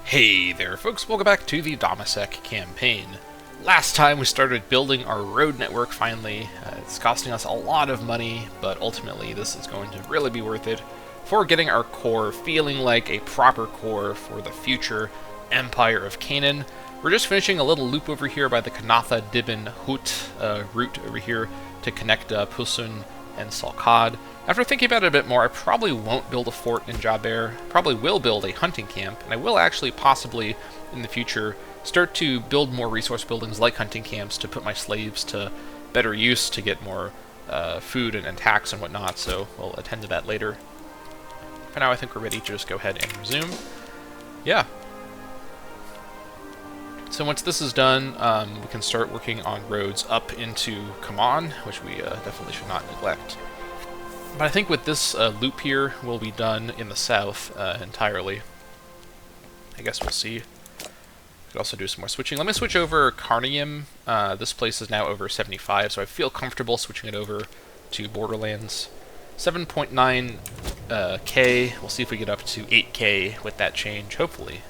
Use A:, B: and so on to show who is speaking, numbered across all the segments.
A: Hey there folks, welcome back to the Dammâseq Campaign. Last time we started building our road network finally. It's costing us a lot of money, but ultimately this is going to really be worth it for getting our core feeling like a proper core for the future Empire of Canaan. We're just finishing a little loop over here by the Kanatha Dibin Hut route over here to connect Pusun and Salkad. After thinking about it a bit more, I probably won't build a fort in Jaber, probably will build a hunting camp, and I will actually possibly, in the future, start to build more resource buildings like hunting camps to put my slaves to better use to get more food and tax and whatnot, so we'll attend to that later. For now, I think we're ready to just go ahead and resume. Yeah. So once this is done, we can start working on roads up into Kaman, which we definitely should not neglect. But I think with this loop here, we'll be done in the south entirely. I guess we'll see. Could also do some more switching. Let me switch over Carnium. This place is now over 75, so I feel comfortable switching it over to Borderlands. 7.9 K. We'll see if we get up to 8K with that change. Hopefully,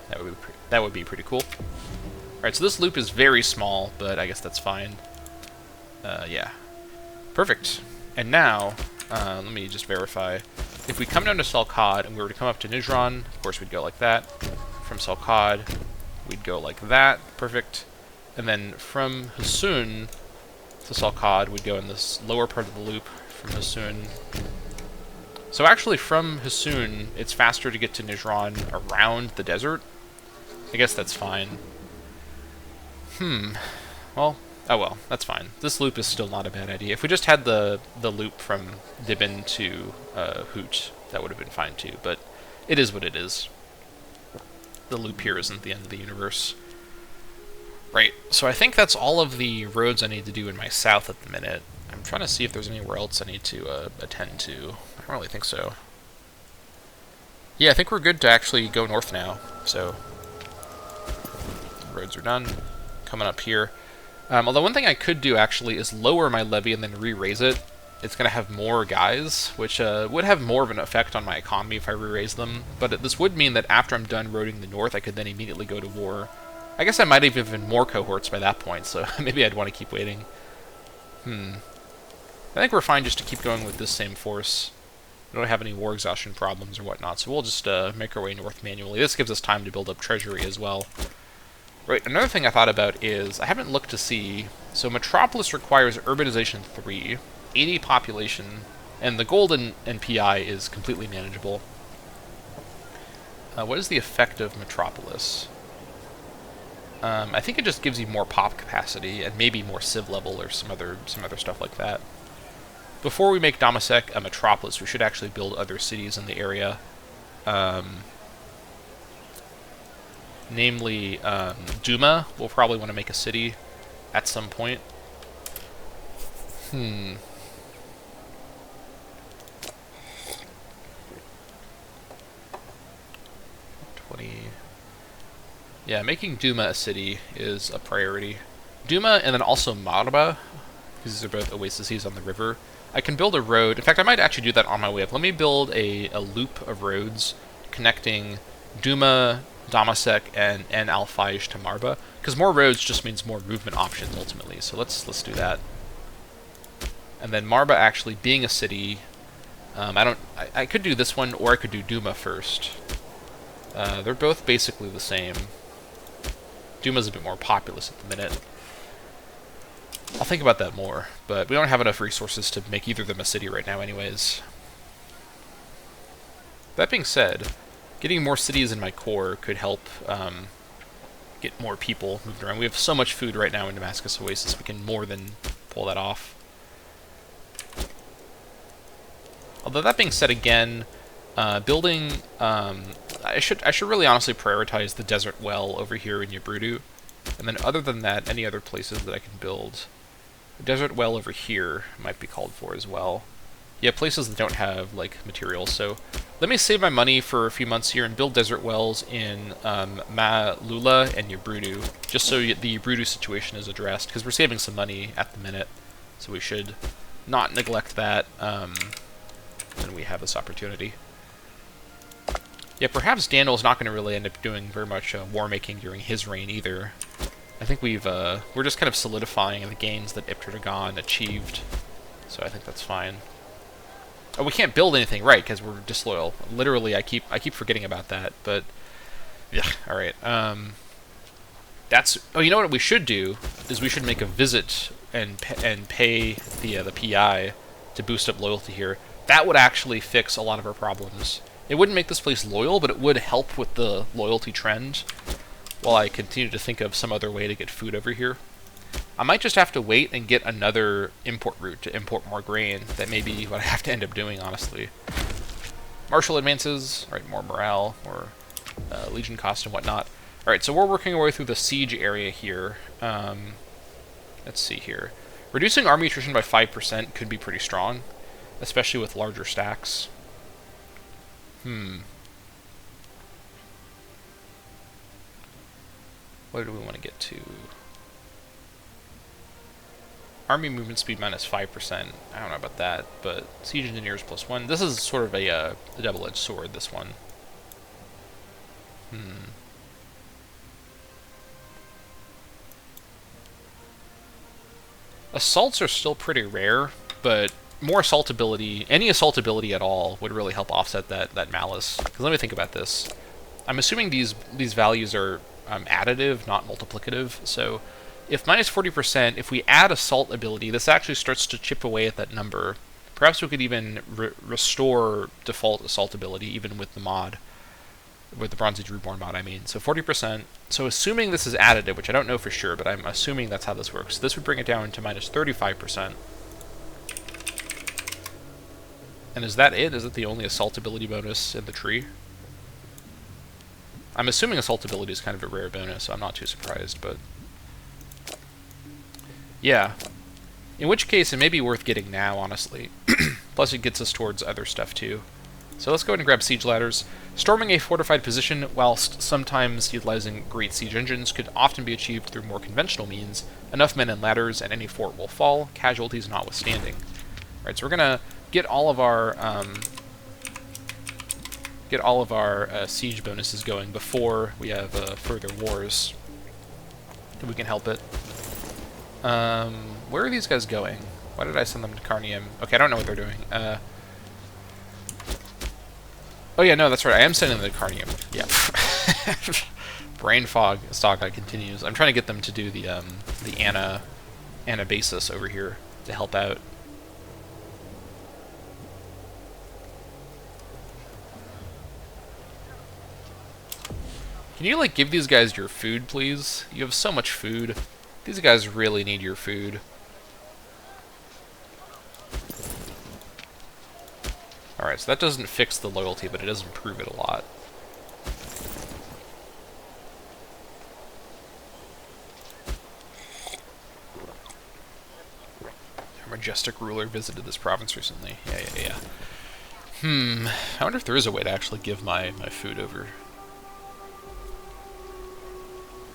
A: that would be pretty cool. All right, so this loop is very small, but I guess that's fine. Yeah, perfect. And now, let me just verify. If we come down to Salkad and we were to come up to Nijran, of course we'd go like that. From Salkad, we'd go like that. Perfect. And then from Husun to Salkad, we'd go in this lower part of the loop from Husun. So actually from Husun, it's faster to get to Nijran around the desert. I guess that's fine. Well, oh well, that's fine. This loop is still not a bad idea. If we just had the loop from Dibin to Hoot, that would have been fine too, but it is what it is. The loop here isn't the end of the universe. Right, so I think that's all of the roads I need to do in my south at the minute. I'm trying to see if there's anywhere else I need to attend to. I don't really think so. Yeah, I think we're good to actually go north now, so roads are done. Coming up here. Although one thing I could do actually is lower my levy and then re-raise it. It's going to have more guys, which would have more of an effect on my economy if I re-raise them. But this would mean that after I'm done roading the north, I could then immediately go to war. I guess I might have even more cohorts by that point, so maybe I'd want to keep waiting. I think we're fine just to keep going with this same force. We don't have any war exhaustion problems or whatnot, so we'll just make our way north manually. This gives us time to build up treasury as well. Right, another thing I thought about is, I haven't looked to see, so Metropolis requires Urbanization 3, 80 population, and the golden NPI is completely manageable. What is the effect of Metropolis? I think it just gives you more pop capacity, and maybe more civ level or some other stuff like that. Before we make Dammâseq a Metropolis, we should actually build other cities in the area. Namely, Duma. We'll probably want to make a city at some point. 20. Yeah, making Duma a city is a priority. Duma and then also Marba, because these are both oases on the river. I can build a road. In fact, I might actually do that on my way up. Let me build a loop of roads connecting Duma, Dammâseq, and Al-Faish to Marba, because more roads just means more movement options ultimately. So let's do that. And then Marba actually being a city, I could do this one or I could do Duma first. They're both basically the same. Duma's a bit more populous at the minute. I'll think about that more, but we don't have enough resources to make either of them a city right now anyways. That being said, getting more cities in my core could help get more people moved around. We have so much food right now in Damascus Oasis, we can more than pull that off. Although that being said, again, building, I should really honestly prioritize the desert well over here in Yabrudu, and then other than that, any other places that I can build. The desert well over here might be called for as well. Yeah, places that don't have, like, materials. So let me save my money for a few months here and build desert wells in Ma'lula and Yabrudu, just so the Yabrudu situation is addressed, because we're saving some money at the minute, so we should not neglect that when we have this opportunity. Yeah, perhaps Daniel's not going to really end up doing very much war making during his reign either. I think we're just kind of solidifying the gains that Imperator achieved, so I think that's fine. Oh, we can't build anything, right? Because we're disloyal. Literally, I keep forgetting about that. But yeah, all right. That's. Oh, you know what we should do is we should make a visit and pay the PI to boost up loyalty here. That would actually fix a lot of our problems. It wouldn't make this place loyal, but it would help with the loyalty trend. While I continue to think of some other way to get food over here. I might just have to wait and get another import route to import more grain. That may be what I have to end up doing, honestly. Martial advances, right, more morale, more legion cost and whatnot. Alright, so we're working our way through the siege area here. Let's see here. Reducing army attrition by 5% could be pretty strong, especially with larger stacks. What do we want to get to? Army movement speed minus 5%. I don't know about that, but siege engineers +1. This is sort of a double-edged sword, this one. Assaults are still pretty rare, but more assault ability, any assault ability at all, would really help offset that malice. Because let me think about this. I'm assuming these values are additive, not multiplicative. So if minus 40%, if we add assault ability, this actually starts to chip away at that number. Perhaps we could even restore default assault ability, even with the mod. With the Age Reborn mod, I mean. So 40%. So assuming this is additive, which I don't know for sure, but I'm assuming that's how this works. This would bring it down to minus 35%. And is that it? Is it the only assault ability bonus in the tree? I'm assuming assault ability is kind of a rare bonus, so I'm not too surprised, but... yeah. In which case, it may be worth getting now, honestly. Plus, it gets us towards other stuff, too. So let's go ahead and grab siege ladders. Storming a fortified position, whilst sometimes utilizing great siege engines, could often be achieved through more conventional means. Enough men and ladders, and any fort will fall, casualties notwithstanding. Alright, so we're gonna get all of our siege bonuses going before we have further wars, if we can help it. Where are these guys going? Why did I send them to Carnium? Okay, I don't know what they're doing. Oh yeah, no, that's right. I am sending them to Carnium. Yeah. Brain fog saga continues. I'm trying to get them to do the Anabasis over here to help out. Can you, like, give these guys your food, please? You have so much food. These guys really need your food. Alright, so that doesn't fix the loyalty, but it does improve it a lot. Our majestic ruler visited this province recently. Yeah. I wonder if there is a way to actually give my food over.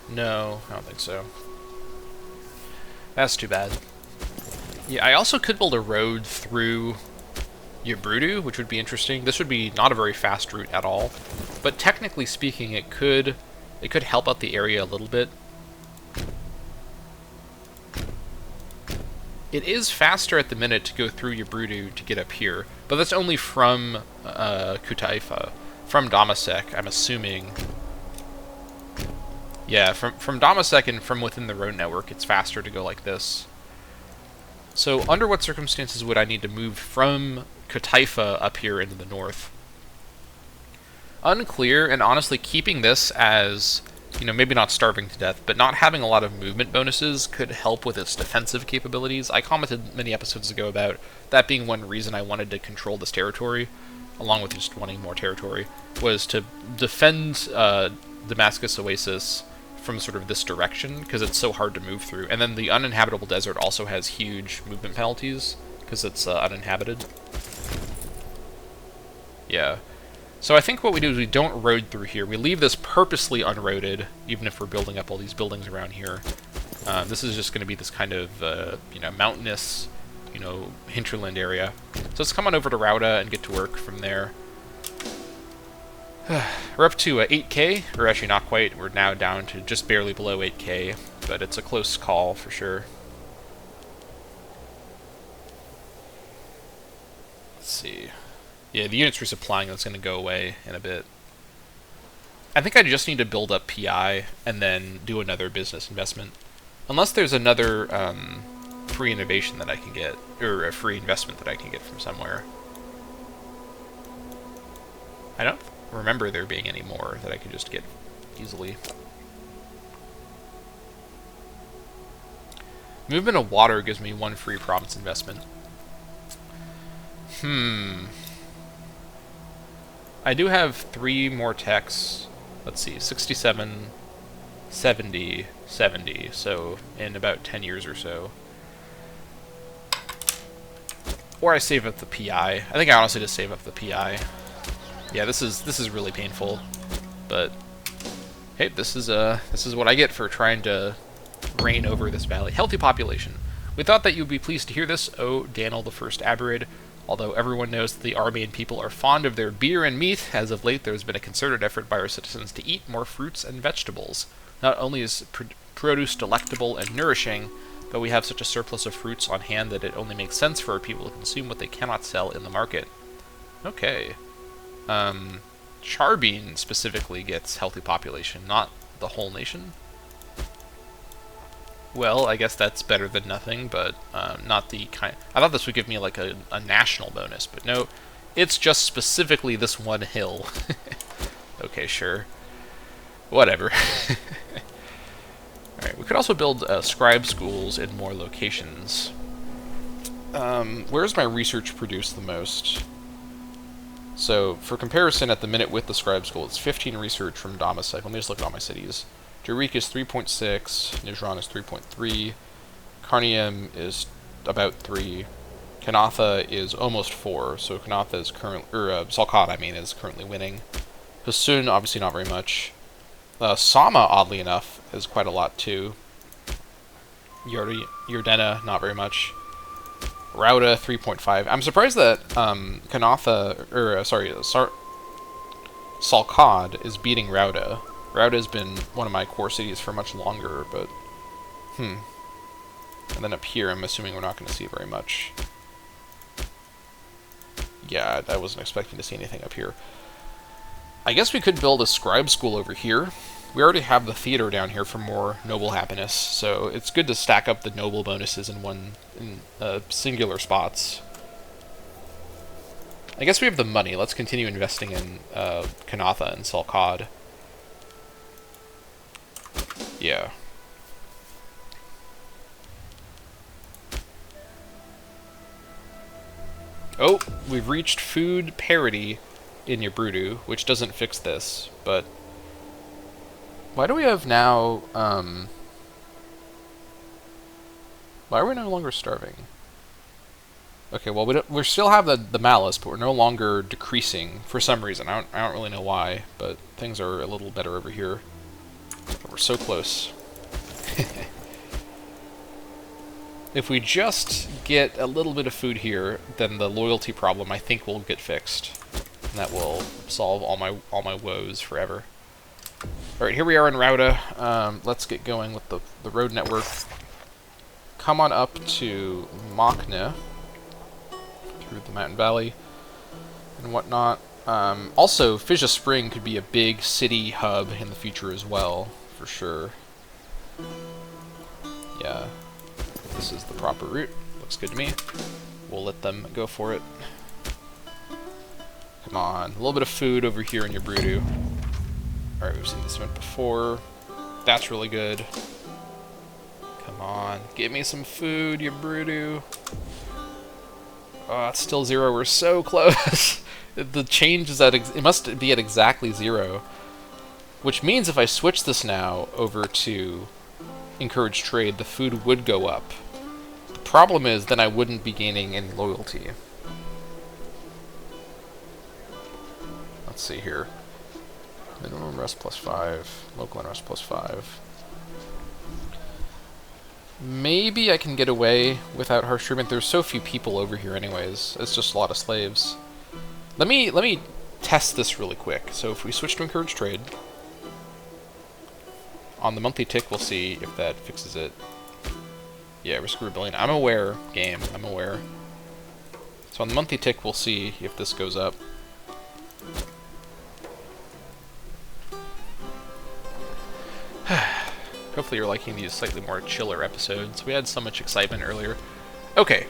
A: No, I don't think so. That's too bad. Yeah, I also could build a road through Yabrudu, which would be interesting. This would be not a very fast route at all, but technically speaking, it could help out the area a little bit. It is faster at the minute to go through Yabrudu to get up here, but that's only from Kutaifa. From Dammâseq, I'm assuming. Yeah, from Dammâseq and from within the road network, it's faster to go like this. So, under what circumstances would I need to move from Kutaifa up here into the north? Unclear, and honestly, keeping this as, you know, maybe not starving to death, but not having a lot of movement bonuses could help with its defensive capabilities. I commented many episodes ago about that being one reason I wanted to control this territory, along with just wanting more territory, was to defend Damascus Oasis from sort of this direction, because it's so hard to move through. And then the uninhabitable desert also has huge movement penalties, because it's uninhabited. Yeah. So I think what we do is we don't road through here. We leave this purposely unroaded, even if we're building up all these buildings around here. This is just going to be this kind of, you know, mountainous, you know, hinterland area. So let's come on over to Rauda and get to work from there. We're up to 8k, or actually not quite. We're now down to just barely below 8k, but it's a close call for sure. Let's see. Yeah, the units resupplying that's going to go away in a bit. I think I just need to build up PI and then do another business investment. Unless there's another free innovation that I can get, or a free investment that I can get from somewhere. I don't remember there being any more that I could just get easily. Movement of water gives me 1 free province investment. I do have 3 more techs. Let's see, 67, 70, 70, so in about 10 years or so. Or I save up the PI. I think I honestly just save up the PI. Yeah, this is really painful, but hey, this is what I get for trying to reign over this valley. Healthy population. We thought that you'd be pleased to hear this, O Daniel the First Abirid. Although everyone knows that the Armenian people are fond of their beer and meat, as of late there has been a concerted effort by our citizens to eat more fruits and vegetables. Not only is produce delectable and nourishing, but we have such a surplus of fruits on hand that it only makes sense for our people to consume what they cannot sell in the market. Okay. Charbine specifically gets healthy population, not the whole nation. Well, I guess that's better than nothing, but not the kind... I thought this would give me like a national bonus, but no. It's just specifically this one hill. Okay, sure. Whatever. Alright, we could also build scribe schools in more locations. Where's my research produce the most? So, for comparison, at the minute with the scribe school, it's 15 research from Dammâseq. Let me just look at all my cities. Jurek is 3.6, Nijran is 3.3, Carnium is about 3, Kanatha is almost 4, so Kanatha is currently, or Salkad, I mean, is currently winning. Hassun, obviously not very much. Sama, oddly enough, is quite a lot too. Yordena, not very much. Rauda, 3.5. I'm surprised that Kanatha, or Salkad is beating Rauda. Rauda has been one of my core cities for much longer, but... And then up here, I'm assuming we're not going to see very much. Yeah, I wasn't expecting to see anything up here. I guess we could build a scribe school over here. We already have the theater down here for more noble happiness, so it's good to stack up the noble bonuses in singular spots. I guess we have the money. Let's continue investing in Kanatha and Salkad. Yeah. Oh, we've reached food parity in Yabrudu, which doesn't fix this, but... Why do we have now, Why are we no longer starving? Okay, well, we still have the malice, but we're no longer decreasing for some reason. I don't really know why, but things are a little better over here. We're so close. If we just get a little bit of food here, then the loyalty problem, I think, will get fixed. And that will solve all my woes forever. Alright, here we are in Rauda. Let's get going with the road network. Come on up to Machne, through the mountain valley and whatnot. Also, Fisha Spring could be a big city hub in the future as well, for sure. Yeah, this is the proper route. Looks good to me. We'll let them go for it. Come on, a little bit of food over here in Yabrudu. Alright, we've seen this one before. That's really good. Come on, give me some food, Yabrudu. Oh, it's still 0. We're so close. The change is at it must be at exactly 0. Which means if I switch this now over to encourage trade, the food would go up. The problem is then I wouldn't be gaining any loyalty. Let's see here. Minimum rest +5, local unrest +5. Maybe I can get away without harsh treatment. There's so few people over here anyways. It's just a lot of slaves. Let me test this really quick. So if we switch to encourage trade, on the monthly tick, we'll see if that fixes it. Yeah, risk rebellion. I'm aware, game. I'm aware. So on the monthly tick, we'll see if this goes up. Hopefully you're liking these slightly more chiller episodes. We had so much excitement earlier. Okay.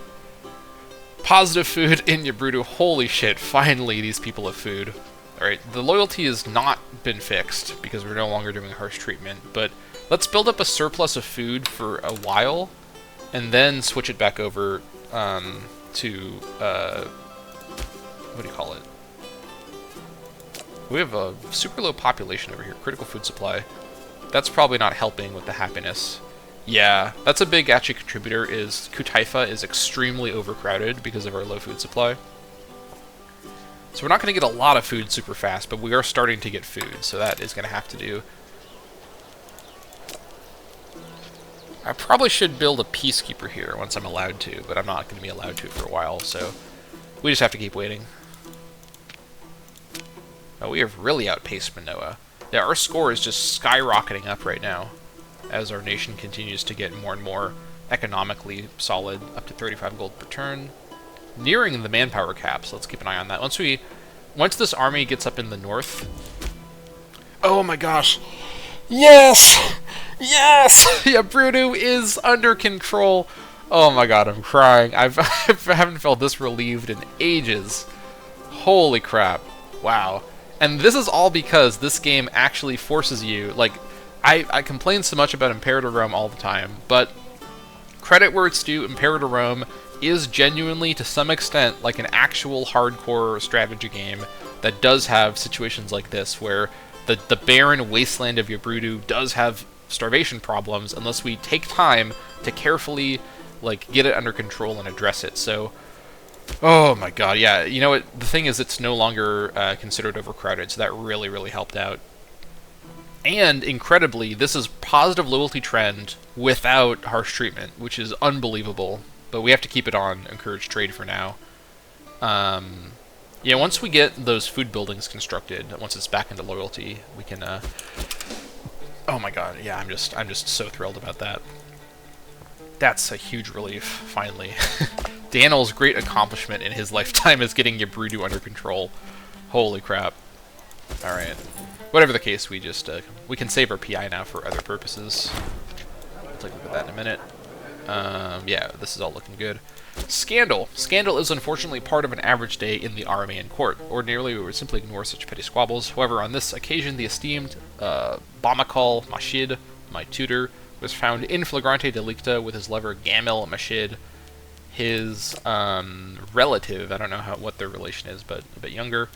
A: Positive food in Yabrudu. Holy shit, finally these people have food. Alright, the loyalty has not been fixed because we're no longer doing harsh treatment, but let's build up a surplus of food for a while and then switch it back over to, what do you call it? We have a super low population over here, critical food supply. That's probably not helping with the happiness. Yeah, that's a big actually contributor, is Kutaifa is extremely overcrowded because of our low food supply. So we're not going to get a lot of food super fast, but we are starting to get food, so that is going to have to do. I probably should build a peacekeeper here once I'm allowed to, but I'm not going to be allowed to for a while, so we just have to keep waiting. Oh, we have really outpaced Manoa. Yeah, our score is just skyrocketing up right now as our nation continues to get more and more economically solid, up to 35 gold per turn. Nearing the manpower cap, so let's keep an eye on that. Once this army gets up in the north... Oh my gosh! Yes! Yes! Yabrudu is under control! Oh my god, I'm crying. I haven't felt this relieved in ages. Holy crap. Wow. And this is all because this game actually forces you, like, I complain so much about Imperator Rome all the time, but credit where it's due, Imperator Rome is genuinely, to some extent, like an actual hardcore strategy game that does have situations like this, where the barren wasteland of Yabrudu does have starvation problems unless we take time to carefully, like, get it under control and address it. So, oh my god, yeah, you know what, the thing is it's no longer considered overcrowded, so that really, really helped out. And, incredibly, this is positive loyalty trend without harsh treatment, which is unbelievable. But we have to keep it on encourage trade for now. Yeah, once we get those food buildings constructed, once it's back into loyalty, we can, oh my god, yeah, I'm just so thrilled about that. That's a huge relief, finally. Daniel's great accomplishment in his lifetime is getting Yabrudu under control. Holy crap. Alright. Whatever the case, we just, we can save our PI now for other purposes. We'll take a look at that in a minute. Yeah, this is all looking good. Scandal. Scandal is unfortunately part of an average day in the Aramean court. Ordinarily, we would simply ignore such petty squabbles. However, on this occasion, the esteemed Bamakal Mashid, my tutor, was found in flagrante delicta with his lover Gamil Mashid, his relative, I don't know what their relation is, but a bit younger,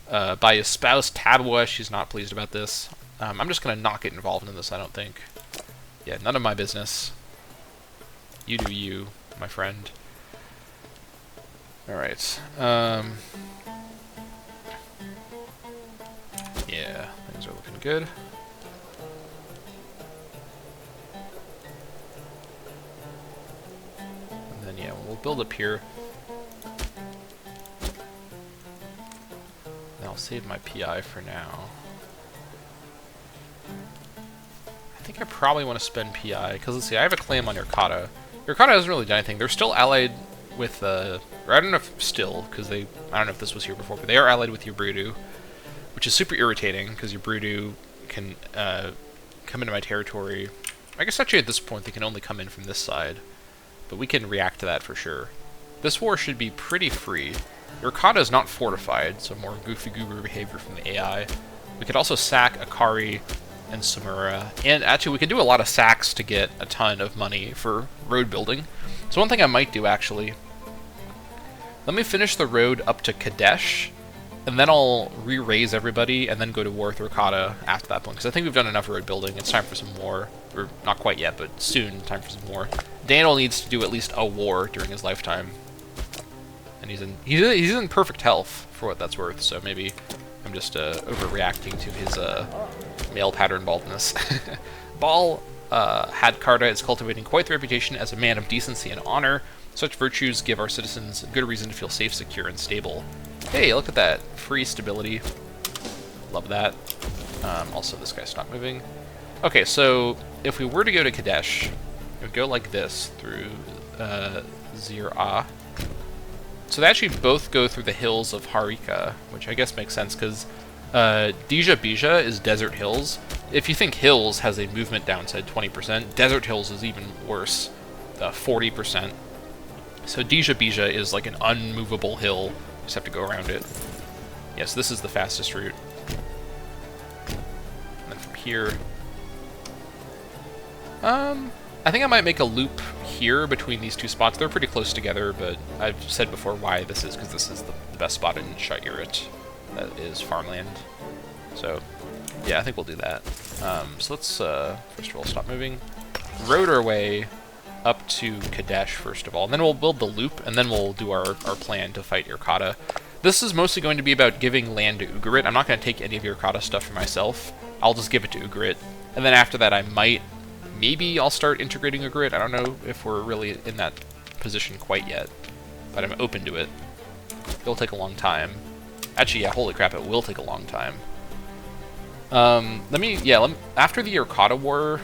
A: by his spouse Tabwa. She's not pleased about this. I'm just going to not get involved in this, I don't think. Yeah, none of my business. You do you, my friend. Alright. Yeah, things are looking good. And then, yeah, we'll build up here. And I'll save my PI for now. I think I probably want to spend PI, because let's see, I have a claim on Irqata. Irqata hasn't really done anything. They're still allied with, or I don't know if still, because I don't know if this was here before, but they are allied with Yabrudu, which is super irritating, because Yabrudu can come into my territory. I guess actually at this point they can only come in from this side, but we can react to that for sure. This war should be pretty free. Irqata is not fortified, so more goofy goober behavior from the AI. We could also sack Akari and Samura, and actually we can do a lot of sacks to get a ton of money for road building. So one thing I might do, actually, let me finish the road up to Kadesh, and then I'll re-raise everybody, and then go to war with Irqata after that point, because I think we've done enough road building. It's time for some war. Or, not quite yet, but soon, time for some war. Daniel needs to do at least a war during his lifetime. And he's in perfect health, for what that's worth, so maybe I'm just overreacting to his male pattern baldness. Bal Hadkarta is cultivating quite the reputation as a man of decency and honor. Such virtues give our citizens good reason to feel safe, secure, and stable. Hey, look at that. Free stability. Love that. Also, this guy stopped moving. Okay, so if we were to go to Kadesh, it would go like this through Zir-Ah. So they actually both go through the hills of Harika, which I guess makes sense because Dija Bija is desert hills. If you think hills has a movement downside 20%, desert hills is even worse, 40%. So Dija Bija is like an unmovable hill. You just have to go around it. Yes, this is the fastest route. And then from here... I think I might make a loop here between these two spots. They're pretty close together, but I've said before why this is, because this is the best spot in Shairat. That is farmland. So, yeah, I think we'll do that. So let's, first of all, stop moving. Road our way up to Kadesh, first of all. And then we'll build the loop, and then we'll do our plan to fight Irqata. This is mostly going to be about giving land to Ugarit. I'm not going to take any of Irqata stuff for myself. I'll just give it to Ugarit. And then after that, maybe I'll start integrating Ugarit. I don't know if we're really in that position quite yet, but I'm open to it. It'll take a long time. Actually, yeah, holy crap, it will take a long time. After the Irqata War,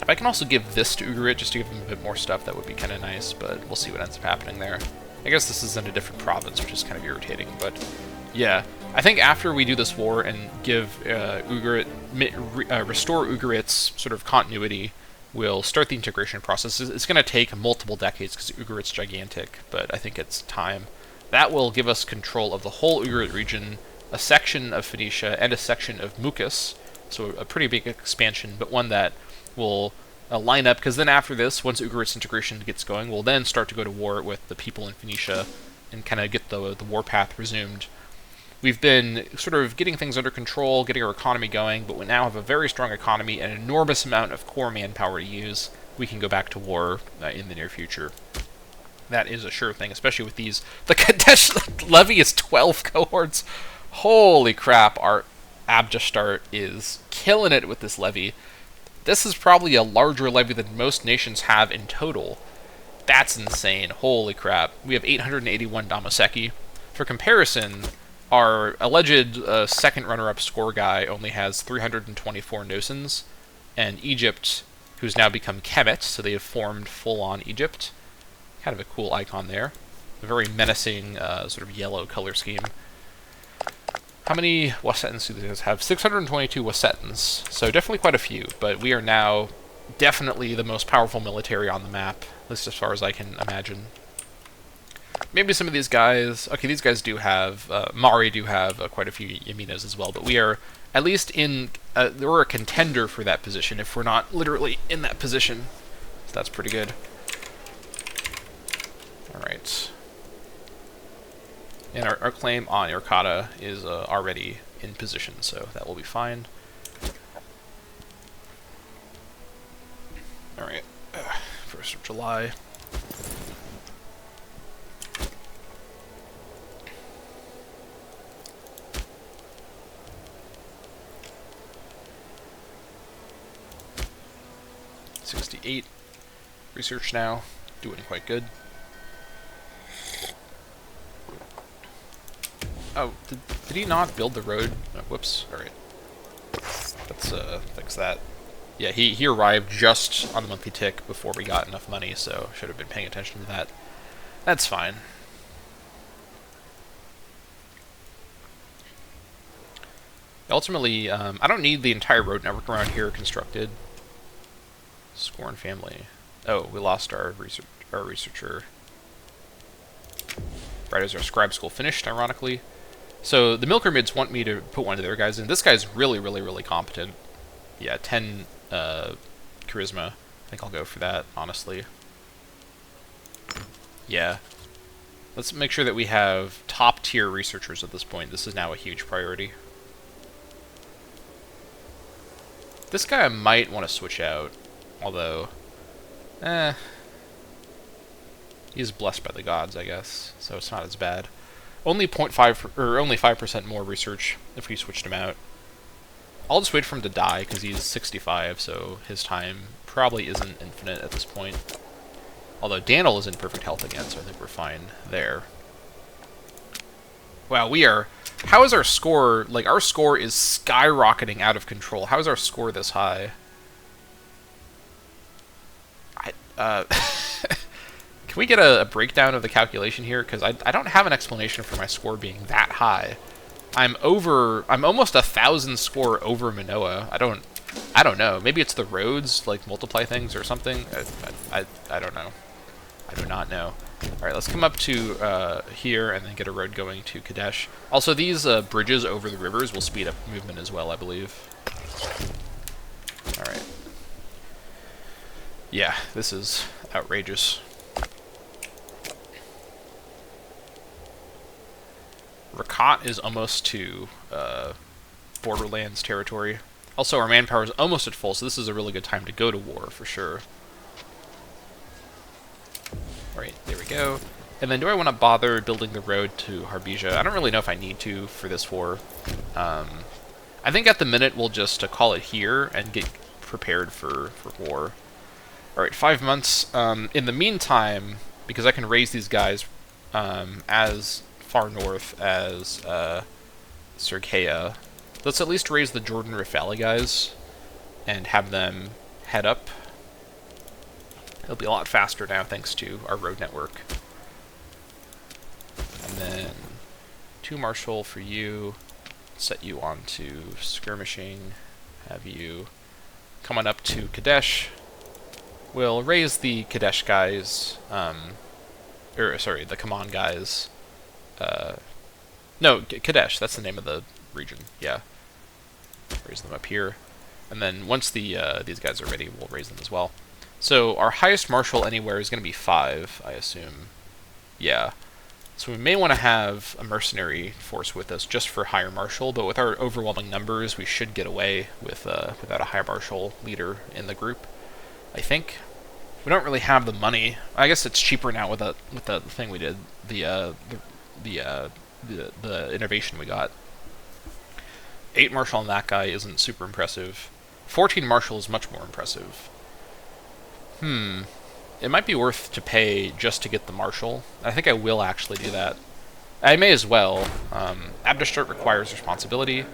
A: if I can also give this to Ugarit just to give him a bit more stuff, that would be kind of nice, but we'll see what ends up happening there. I guess this is in a different province, which is kind of irritating, but yeah. I think after we do this war and give restore Ugarit's sort of continuity, we'll start the integration process. It's going to take multiple decades because Ugarit's gigantic, but I think it's time. That will give us control of the whole Ugarit region, a section of Phoenicia, and a section of Mucus, so a pretty big expansion, but one that will line up, because then after this, once Ugarit's integration gets going, we'll then start to go to war with the people in Phoenicia and kind of get the warpath resumed. We've been sort of getting things under control, getting our economy going, but we now have a very strong economy and an enormous amount of core manpower to use. We can go back to war in the near future. That is a sure thing, especially with these. The Kadesh levy is 12 cohorts. Holy crap, our Abjastart is killing it with this levy. This is probably a larger levy than most nations have in total. That's insane. Holy crap. We have 881 Dammâseq. For comparison, our alleged second runner-up score guy only has 324 Nosons, and Egypt, who's now become Kemet, so they have formed full-on Egypt. Kind of a cool icon there. A very menacing sort of yellow color scheme. How many Wasetans do these have? 622 Wasetans, so definitely quite a few, but we are now definitely the most powerful military on the map, at least as far as I can imagine. Maybe some of these guys... Okay, these guys do have... Mari do have quite a few Yaminas as well, but we are at least in... we're a contender for that position, if we're not literally in that position. So that's pretty good. Alright. And our claim on Irqata is already in position, so that will be fine. Alright. 1st of July. '68. Research now. Doing quite good. Oh, did he not build the road? Oh, whoops. Alright. Let's fix that. Yeah, he arrived just on the monthly tick before we got enough money, so should have been paying attention to that. That's fine. Ultimately, I don't need the entire road network around here constructed. Scorn family. Oh, we lost our researcher. Right as our scribe school finished, ironically. So the Milker Mids want me to put one of their guys in. This guy's really, really, really competent. Yeah, 10 charisma. I think I'll go for that, honestly. Yeah. Let's make sure that we have top-tier researchers at this point. This is now a huge priority. This guy I might want to switch out. Although, he's blessed by the gods, I guess, so it's not as bad. Only 0.5 or only 5% more research if we switched him out. I'll just wait for him to die because he's 65, so his time probably isn't infinite at this point. Although Daniel is in perfect health again, so I think we're fine there. Wow, we are... How is our score... Like, our score is skyrocketing out of control. How is our score this high? Can we get a breakdown of the calculation here? Because I don't have an explanation for my score being that high. I'm almost 1,000 score over Manoa. I don't know. Maybe it's the roads, like, multiply things or something. I don't know. I do not know. Alright, let's come up to here and then get a road going to Kadesh. Also, these bridges over the rivers will speed up movement as well, I believe. Alright. Yeah, this is outrageous. Irqata is almost to Borderlands territory. Also, our manpower is almost at full, so this is a really good time to go to war, for sure. Alright, there we go. And then do I want to bother building the road to Harbesia? I don't really know if I need to for this war. I think at the minute we'll just call it here and get prepared for war. Alright, 5 months. In the meantime, because I can raise these guys as far north as Serkea, let's at least raise the Jordan Rafali guys and have them head up. It'll be a lot faster now thanks to our road network. And then 2 Marshal for you, set you on to skirmishing, have you come on up to Kadesh. We'll raise the Kadesh guys, sorry, the Kaman guys. No, Kadesh, that's the name of the region, yeah. Raise them up here. And then once these guys are ready, we'll raise them as well. So our highest marshal anywhere is going to be 5, I assume. Yeah. So we may want to have a mercenary force with us just for higher marshal, but with our overwhelming numbers, we should get away with without a higher marshal leader in the group, I think. We don't really have the money. I guess it's cheaper now with the thing we did, the innovation we got. 8 marshal on that guy isn't super impressive. 14 marshal is much more impressive. It might be worth to pay just to get the marshal. I think I will actually do that. I may as well. Abdestart requires responsibility.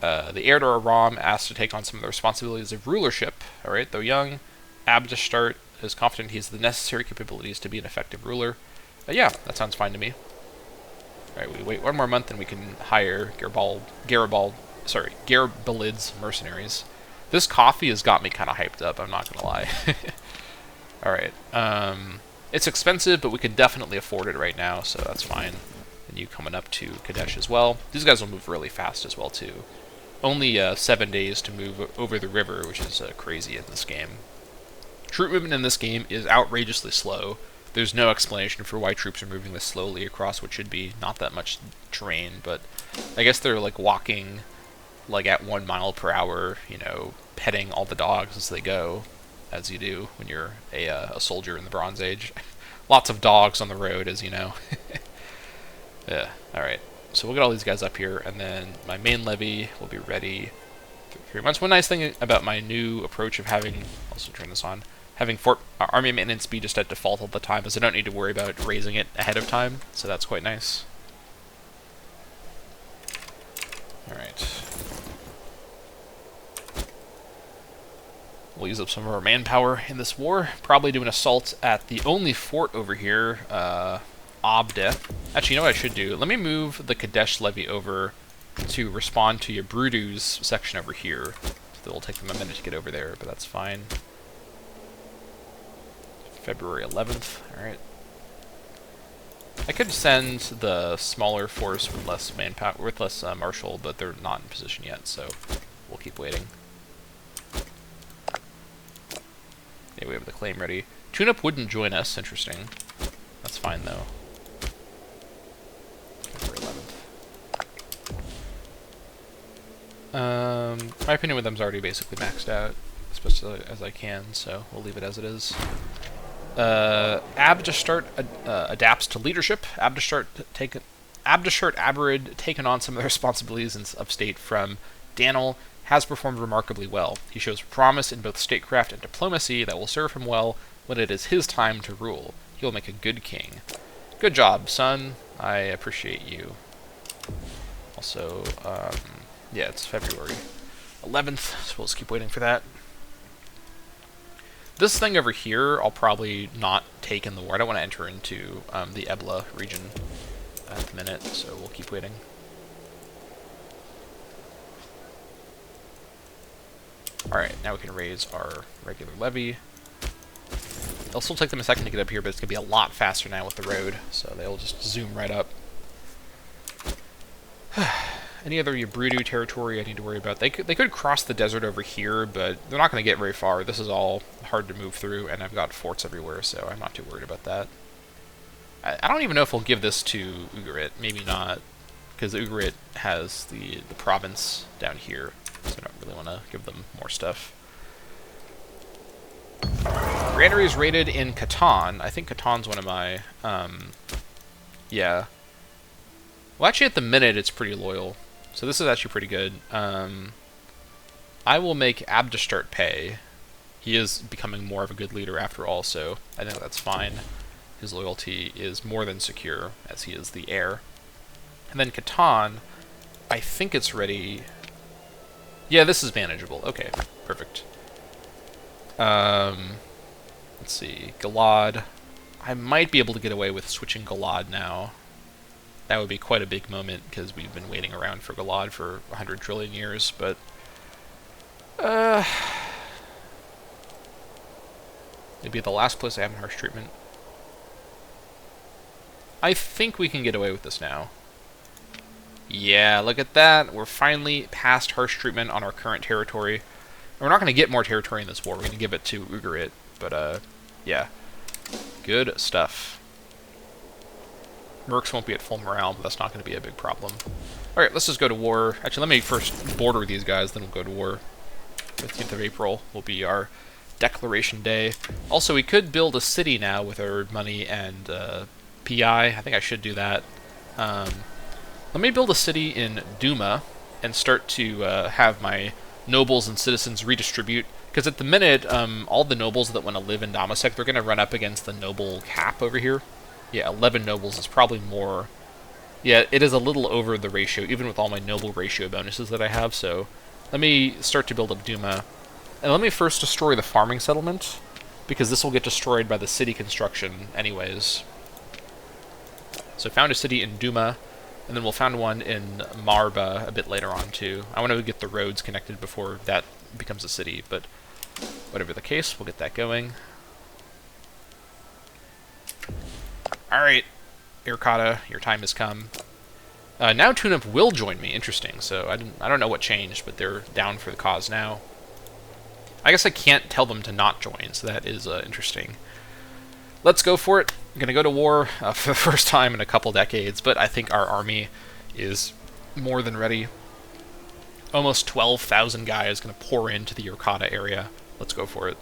A: The heir to Aram asked to take on some of the responsibilities of rulership. Alright, though young, Abdestart is confident he has the necessary capabilities to be an effective ruler. Yeah, that sounds fine to me. Alright, we wait 1 more month and we can hire Garibalid's mercenaries. This coffee has got me kind of hyped up, I'm not gonna lie. Alright, it's expensive, but we can definitely afford it right now, so that's fine. And you coming up to Kadesh as well. These guys will move really fast as well, too. Only 7 days to move over the river, which is crazy in this game. Troop movement in this game is outrageously slow. There's no explanation for why troops are moving this slowly across what should be not that much terrain, but I guess they're like walking like at 1 mile per hour, you know, petting all the dogs as they go, as you do when you're a soldier in the Bronze Age. Lots of dogs on the road, as you know. Yeah, alright. So we'll get all these guys up here, and then my main levy will be ready for 3 months. One nice thing about my new approach of having, also turn this on, having army maintenance be just at default all the time is I don't need to worry about raising it ahead of time, so that's quite nice. Alright. We'll use up some of our manpower in this war. Probably do an assault at the only fort over here, Abde. Actually, you know what I should do? Let me move the Kadesh levy over to respond to your Brudu's section over here. So it'll take them a minute to get over there, but that's fine. February 11th, alright. I could send the smaller force with less manpower, with less marshal, but they're not in position yet, so we'll keep waiting. Yeah, we have the claim ready. Tune-Up wouldn't join us, interesting. That's fine, though. February 11th. My opinion with them's already basically maxed out, as best as I can, so we'll leave it as it is. Abdestart adapts to leadership. Abdestart Abarid, taken on some of the responsibilities of state from Daniel, has performed remarkably well. He shows promise in both statecraft and diplomacy that will serve him well when it is his time to rule. He will make a good king. Good job, son. I appreciate you. Also, yeah, it's February 11th, so we'll just keep waiting for that. This thing over here, I'll probably not take in the war. I don't want to enter into the Ebla region at the minute, so we'll keep waiting. Alright, now we can raise our regular levy. It'll still take them a second to get up here, but it's going to be a lot faster now with the road, so they'll just zoom right up. Any other Yabrudu territory I need to worry about? They could cross the desert over here, but they're not going to get very far. This is all hard to move through, and I've got forts everywhere, so I'm not too worried about that. I don't even know if we'll give this to Ugarit. Maybe not, because Ugarit has the province down here, so I don't really want to give them more stuff. Granary is rated in Catan. I think Catan's one of my... yeah. Well, actually, at the minute, it's pretty loyal. So this is actually pretty good. I will make Abdestart pay. He is becoming more of a good leader after all, so I think that's fine. His loyalty is more than secure, as he is the heir. And then Catan, I think it's ready... Yeah, this is manageable. Okay, perfect. Let's see, Galad. I might be able to get away with switching Galad now. That would be quite a big moment, because we've been waiting around for Galad for 100 trillion years, but... maybe the last place I have in harsh treatment. I think we can get away with this now. Yeah, look at that. We're finally past harsh treatment on our current territory. We're not going to get more territory in this war. We're going to give it to Ugarit, but, yeah. Good stuff. Mercs won't be at full morale, but that's not going to be a big problem. Alright, let's just go to war. Actually, let me first border these guys, then we'll go to war. 15th of April will be our declaration day. Also, we could build a city now with our money and PI. I think I should do that. Let me build a city in Duma and start to have my nobles and citizens redistribute. Because at the minute, all the nobles that want to live in Dammâseq, they're going to run up against the noble cap over here. Yeah, 11 nobles is probably more... Yeah, it is a little over the ratio, even with all my noble ratio bonuses that I have, so... Let me start to build up Duma. And let me first destroy the farming settlement, because this will get destroyed by the city construction anyways. So found a city in Duma, and then we'll found one in Marba a bit later on, too. I want to get the roads connected before that becomes a city, but whatever the case, we'll get that going. Alright, Irqata, your time has come. Now TuneUp will join me, interesting, so I don't know what changed, but they're down for the cause now. I guess I can't tell them to not join, so that is interesting. Let's go for it. I'm going to go to war for the first time in a couple decades, but I think our army is more than ready. Almost 12,000 guys going to pour into the Irqata area. Let's go for it.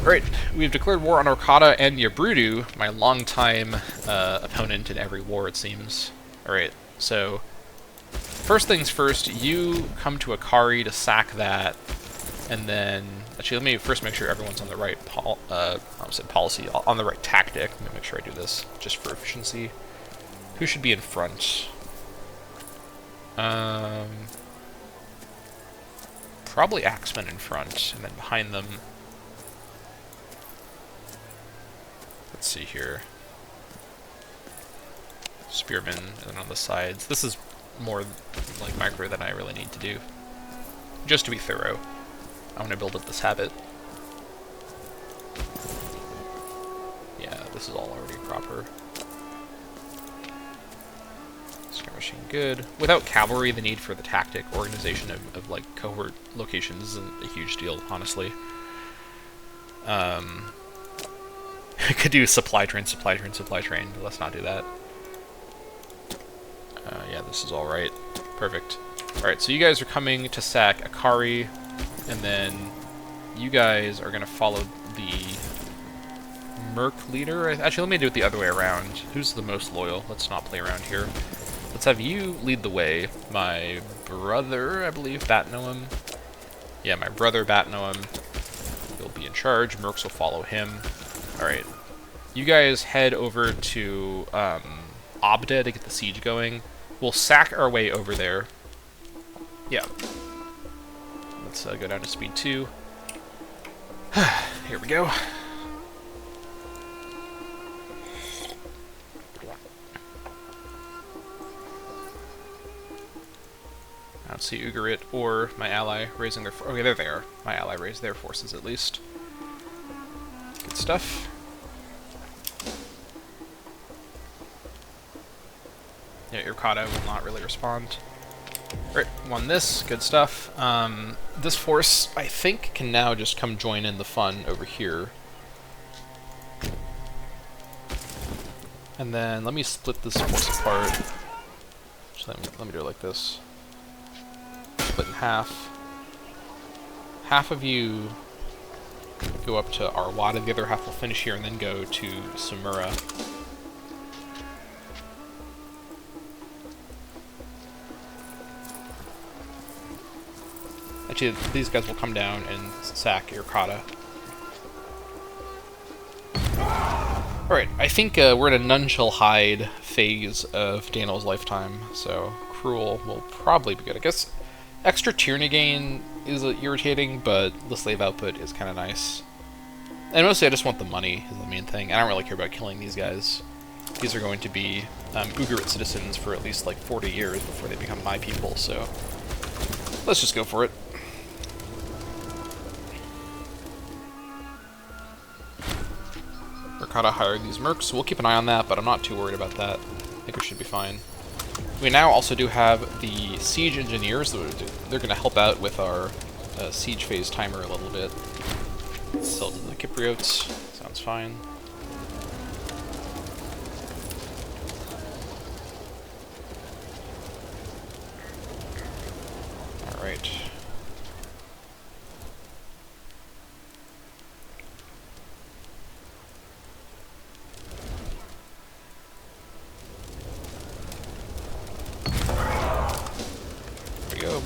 A: Alright, we've declared war on Irqata and Yabrudu, my longtime opponent in every war, it seems. Alright, so first things first, you come to Akari to sack that, and then... Actually, let me first make sure everyone's on the right policy, on the right tactic. Let me make sure I do this, just for efficiency. Who should be in front? Probably Axemen in front, and then behind them... Let's see here. Spearmen, and then on the sides. This is more like micro than I really need to do. Just to be thorough. I want to build up this habit. Yeah, this is all already proper. Skirmishing good. Without cavalry, the need for the tactic organization of like cohort locations isn't a huge deal, honestly. I could do supply train, but let's not do that. Yeah, this is alright. Perfect. Alright, so you guys are coming to sack Akari, and then you guys are going to follow the Merc leader. Actually, let me do it the other way around. Who's the most loyal? Let's not play around here. Let's have you lead the way. My brother, I believe, Batnoam. Yeah, my brother, Batnoam. He'll be in charge. Mercs will follow him. Alright. You guys head over to Abda to get the siege going. We'll sack our way over there. Yeah. Let's go down to speed 2. Here we go. I don't see Ugarit or my ally raising their... Okay, there they are. My ally raised their forces, at least. Good stuff. Yeah, Irqata will not really respond. Alright, won this. Good stuff. This force, I think, can now just come join in the fun over here. And then let me split this force apart. So let me do it like this. Split in half. Half of you go up to Arwada, the other half will finish here and then go to Samura. Actually, these guys will come down and sack Irqata. Alright, I think we're in a none shall hide phase of Daniel's lifetime, so Cruel will probably be good. I guess extra tyranny gain is irritating, but the slave output is kind of nice. And mostly I just want the money is the main thing. I don't really care about killing these guys. These are going to be Ugarit citizens for at least like 40 years before they become my people, so let's just go for it. Irqata hired these mercs, so we'll keep an eye on that, but I'm not too worried about that. I think we should be fine. We now also do have the siege engineers. They're going to help out with our siege phase timer a little bit. Sell to the Cypriots. Sounds fine. Alright.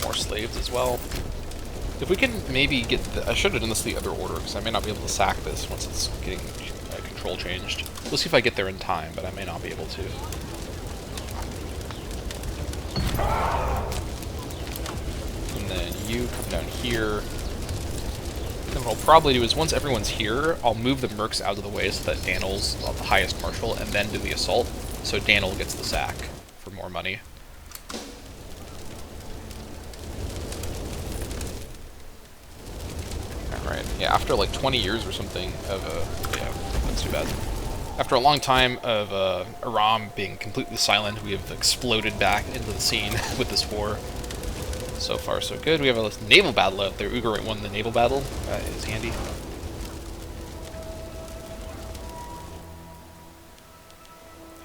A: More slaves as well. If we can maybe get I should have done this the other order, because I may not be able to sack this once it's getting control changed. We'll see if I get there in time, but I may not be able to. And then you come down here. And then what I'll probably do is once everyone's here, I'll move the mercs out of the way so that Daniel's the highest marshal, and then do the assault, so Daniel gets the sack for more money. Right. Yeah, after like 20 years or something of yeah, that's too bad. After a long time of Aram being completely silent, we have exploded back into the scene with this war. So far, so good. We have a naval battle out there. Ugarit won the naval battle. That is handy.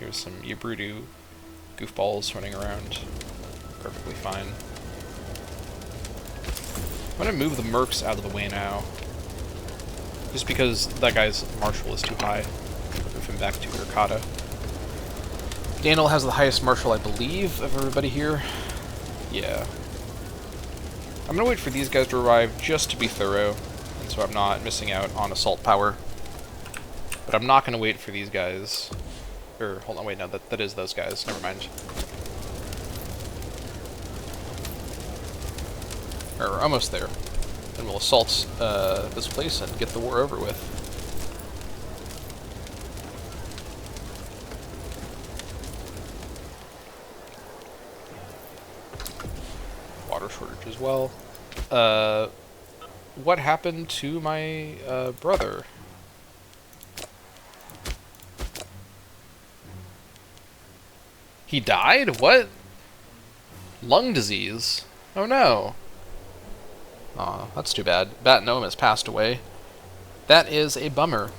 A: Here's some Yabrudu goofballs running around. Perfectly fine. I'm going to move the mercs out of the way now. Just because that guy's marshal is too high. Move him back to Irqata. Daniel has the highest marshal, I believe, of everybody here. Yeah. I'm going to wait for these guys to arrive just to be thorough, and so I'm not missing out on assault power. But I'm not going to wait for these guys. Or, hold on, wait, no, that is those guys. Never mind. We're almost there. Then we'll assault this place and get the war over with. Water shortage as well. What happened to my brother? He died? What? Lung disease? Oh no. Aw, that's too bad. Bat Noam has passed away. That is a bummer.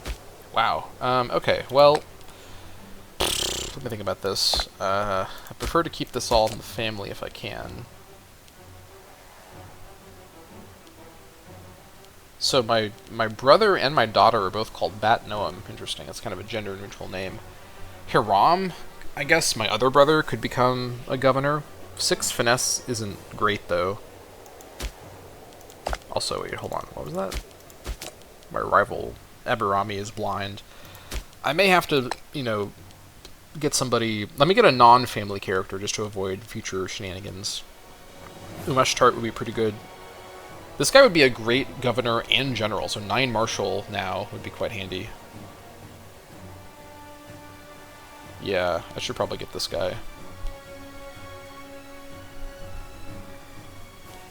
A: Wow. Okay, well, let me think about this. I prefer to keep this all in the family if I can. So my brother and my daughter are both called Bat Noam. Interesting. That's kind of a gender-neutral name. Hiram, I guess my other brother could become a governor. 6 finesse isn't great, though. Also, wait, hold on. What was that? My rival, Eberami, is blind. I may have to, you know, get somebody... Let me get a non-family character just to avoid future shenanigans. Umashtar would be pretty good. This guy would be a great governor and general, so 9 marshal now would be quite handy. Yeah, I should probably get this guy.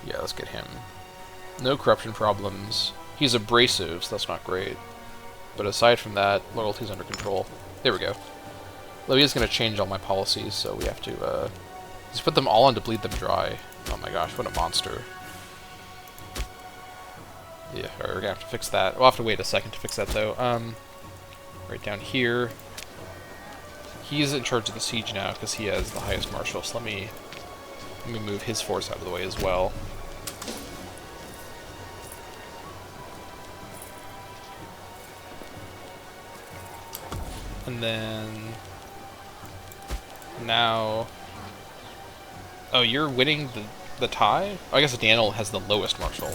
A: Yeah, let's get him. No corruption problems. He's abrasive, so that's not great. But aside from that, loyalty's under control. There we go. Levy's going to change all my policies, so we have to just put them all on to bleed them dry. Oh my gosh, what a monster. Yeah, we're going to have to fix that. We'll have to wait a second to fix that, though. Right down here. He's in charge of the siege now, because he has the highest marshal, so let me move his force out of the way as well. And then... Now... Oh, you're winning the tie? Oh, I guess Daniel has the lowest marshal.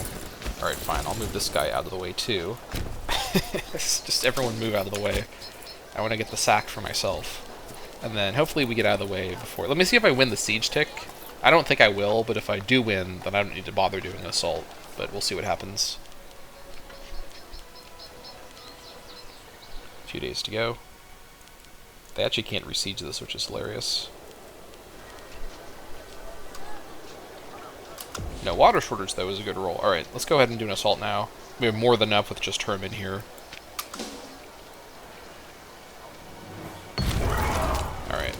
A: Alright, fine. I'll move this guy out of the way, too. Just everyone move out of the way. I want to get the sack for myself. And then hopefully we get out of the way before... Let me see if I win the siege tick. I don't think I will, but if I do win, then I don't need to bother doing an assault. But we'll see what happens. A few days to go. They actually can't re-siege this, which is hilarious. No, water shortage, though, is a good roll. Alright, let's go ahead and do an assault now. We have more than enough with just Herm in here. Alright.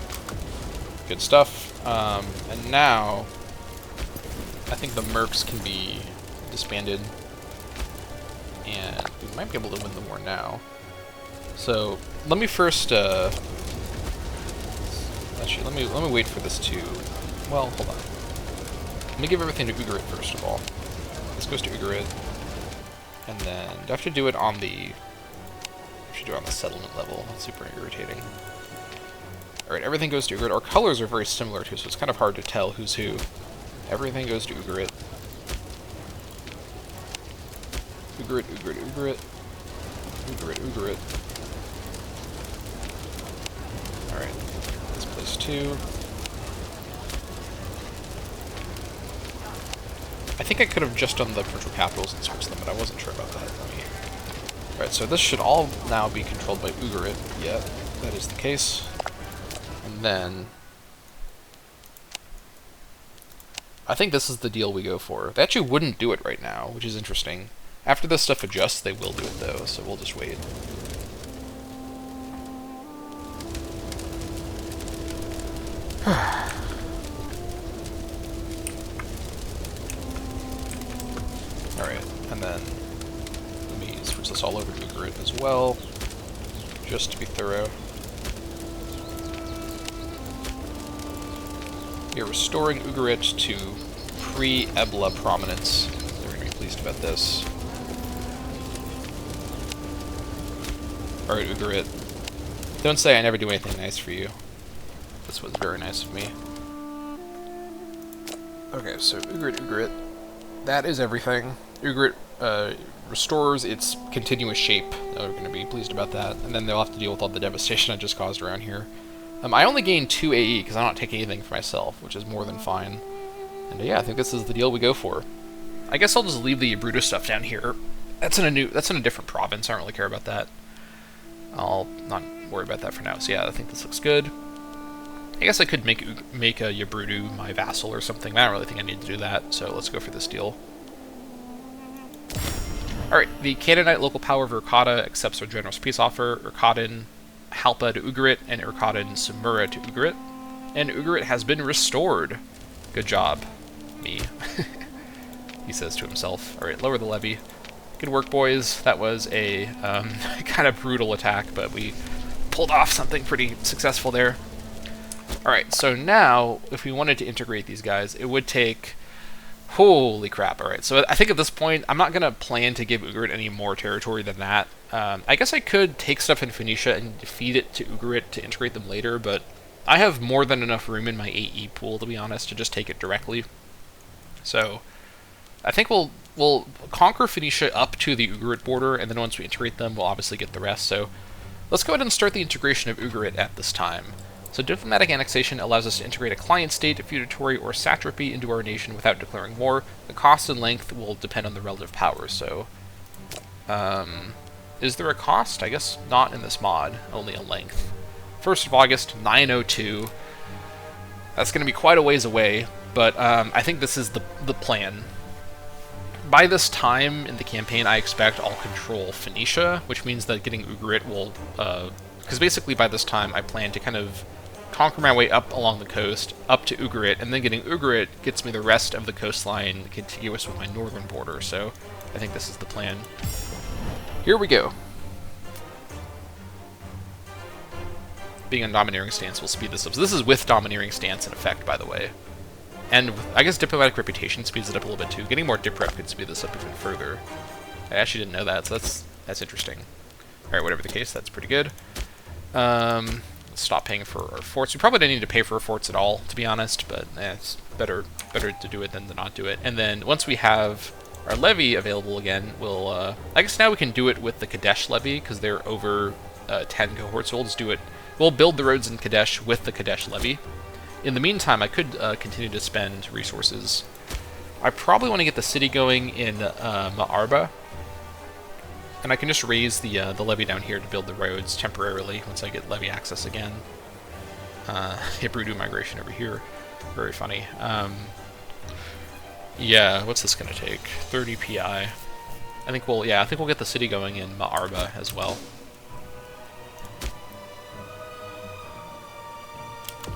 A: Good stuff. And now, I think the mercs can be disbanded. And we might be able to win the war now. So, let me first, actually, let me wait for this to... Well, hold on. Let me give everything to Ugarit first of all. This goes to Ugarit. And then, do I have to do it on the... I should do it on the settlement level. That's super irritating. Alright, everything goes to Ugarit. Our colors are very similar too, so it's kind of hard to tell who's who. Everything goes to Ugarit. Ugarit, Ugarit, Ugarit. Ugarit, Ugarit. Alright, this place too. I think I could have just done the provincial capitals and switched them, but I wasn't sure about that. Alright, so this should all now be controlled by Ugarit. Yeah, that is the case. And then... I think this is the deal we go for. They actually wouldn't do it right now, which is interesting. After this stuff adjusts, they will do it though, so we'll just wait. Alright, and then let me switch this all over to Ugarit as well, just to be thorough. We are restoring Ugarit to pre-Ebla prominence. They're going to be pleased about this. Alright, Ugarit. Don't say I never do anything nice for you. This was very nice of me. Okay, so Ugarit. That is everything. Ugarit restores its continuous shape. They're going to be pleased about that. And then they'll have to deal with all the devastation I just caused around here. I only gained 2 AE because I'm not taking anything for myself, which is more than fine. And yeah, I think this is the deal we go for. I guess I'll just leave the Brutus stuff down here. That's in a different province. I don't really care about that. I'll not worry about that for now. So yeah, I think this looks good. I guess I could make a Yabrudu my vassal or something. I don't really think I need to do that, so let's go for this deal. Alright, the Canaanite local power of Irqata accepts our generous peace offer. Irqadan Halpa to Ugarit, and Irqadan Sumura to Ugarit. And Ugarit has been restored. Good job, me. He says to himself. Alright, lower the levy. Good work, boys. That was a kind of brutal attack, but we pulled off something pretty successful there. Alright, so now, if we wanted to integrate these guys, it would take... Holy crap, alright. So I think at this point, I'm not going to plan to give Ugarit any more territory than that. I guess I could take stuff in Phoenicia and feed it to Ugarit to integrate them later, but I have more than enough room in my AE pool, to be honest, to just take it directly. So, I think we'll conquer Phoenicia up to the Ugarit border, and then once we integrate them, we'll obviously get the rest. So, let's go ahead and start the integration of Ugarit at this time. So diplomatic annexation allows us to integrate a client state, feudatory, or satrapy into our nation without declaring war. The cost and length will depend on the relative powers. So, is there a cost? I guess not in this mod, only a length. 1st of August, 902. That's going to be quite a ways away, but I think this is the plan. By this time in the campaign, I expect I'll control Phoenicia, which means that getting Ugarit will... because basically by this time, I plan to kind of conquer my way up along the coast, up to Ugarit, and then getting Ugarit gets me the rest of the coastline contiguous with my northern border, so I think this is the plan. Here we go. Being on Domineering Stance will speed this up. So this is with Domineering Stance in effect, by the way. And I guess Diplomatic Reputation speeds it up a little bit too. Getting more Dip Rep could speed this up even further. I actually didn't know that, so that's interesting. Alright, whatever the case, that's pretty good. Stop paying for our forts. We probably didn't need to pay for our forts at all, to be honest, but it's better to do it than to not do it. And then once we have our levy available again, we'll... I guess now we can do it with the Kadesh levy, because they're over 10 cohorts, so we'll just do it. We'll build the roads in Kadesh with the Kadesh levy. In the meantime, I could continue to spend resources. I probably want to get the city going in Ma'arba, and I can just raise the levy down here to build the roads temporarily once I get levy access again. Hebrew migration over here. Very funny. Yeah, what's this going to take? 30 PI. I think we'll get the city going in Ma'arba as well.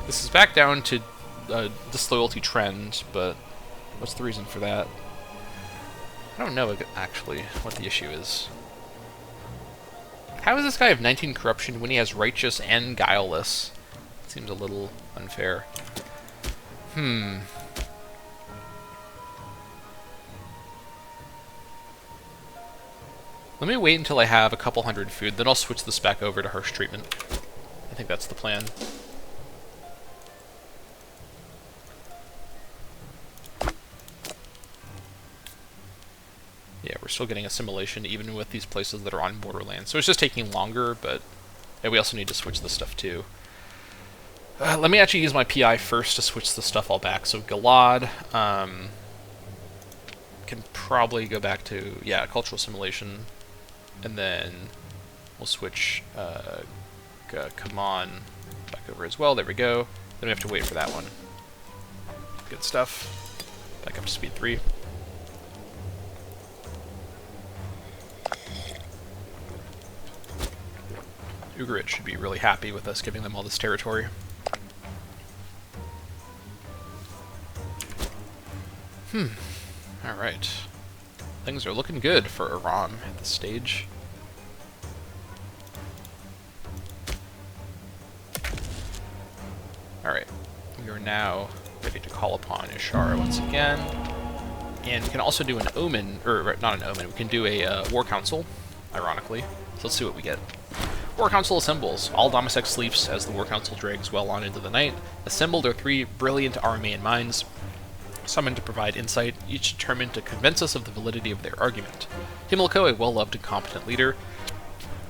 A: This is back down to disloyalty trend, but what's the reason for that? I don't know actually what the issue is. How does this guy have 19 corruption when he has righteous and guileless? Seems a little unfair. Let me wait until I have a couple hundred food, then I'll switch this back over to harsh treatment. I think that's the plan. Yeah, we're still getting assimilation even with these places that are on borderlands. So it's just taking longer, but yeah, we also need to switch this stuff too. Let me actually use my PI first to switch the stuff all back. So Galad can probably go back to, yeah, cultural assimilation. And then we'll switch Kaman back over as well. There we go. Then we have to wait for that one. Good stuff. Back up to speed 3. Ugarit should be really happy with us giving them all this territory. Alright. Things are looking good for Aram at this stage. Alright. We are now ready to call upon Ishara once again. And we can also do an omen, or not an omen, we can do a war council, ironically. So let's see what we get. War Council assembles. All Dammâseq sleeps as the War Council drags well on into the night. Assembled are 3 brilliant Aramean minds, summoned to provide insight, each determined to convince us of the validity of their argument. Himilco, a well-loved and competent leader,